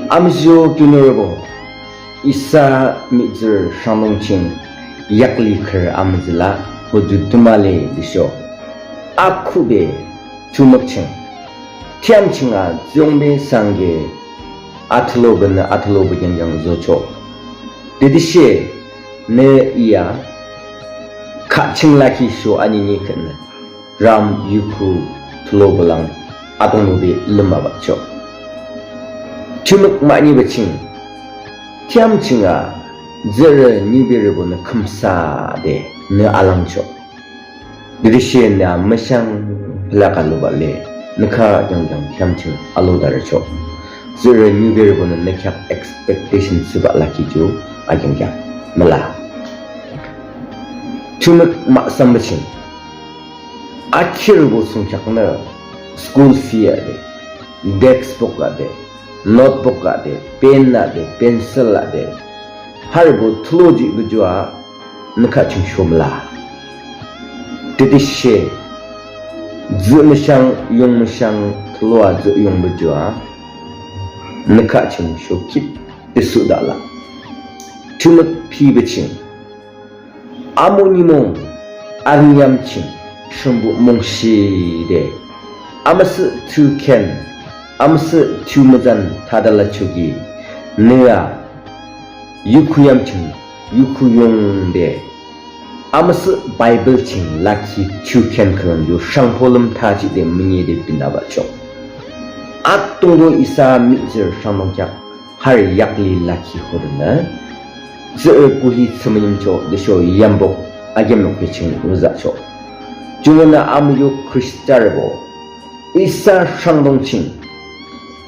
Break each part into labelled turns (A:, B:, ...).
A: 암시오 규노르보 이사 미즈 상동칭 약리커 암즈라 호주 두말레 디쇼 아쿠베 주먹칭 티암칭아 종베 상게 아틀로브는 아틀로브 genjang 조초 디디시 네 이야 카칭라키 쇼 아니니 큰 람 유쿠 틀로블랑 아동노비 름마바초 주먹 많이 버칭 티암칭아 저르 니베르보는 컴사데 네 알랑초 디디시 나 마샹 플라칼로발레 느카 genjang 티암칭 알로다르초 zero new variable na kyak expectation suba laki jo ajang kyak mala chumak ma sambachin akhir bo sung kyak na school fee ade textbook ade notebook ade pen ade pencil ade har bo thloji gujwa nakha chung shomla titishe zumshang yongmshang thloa zu yong bujwa nakaching shokit isudala tumak pibaching amonimong arnyamching shumbu mongshi de amas tu ken amas tu mazan tadala chugi nea yukuyamching yukuyong de amas bible ching laki tu ken kran yo shangpolam taji de minye de binabacho 아동도 이사 미즈 상동작 할 약리 라키 호르나 저 구히 스머님초 드쇼 이암복 아겜록 배칭 우자초 중원나 아무요 크리스타르보 이사 상동칭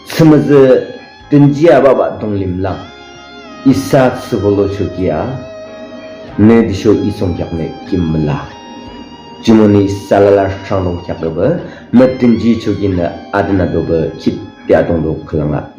A: 스머즈 든지아바바 동림랑 이사 스볼로 초기야 네 드쇼 이송작네 김물라 주문이 살라라 상동 캬버버 멋든지 저기나 아드나도버 kit야동도 그랑아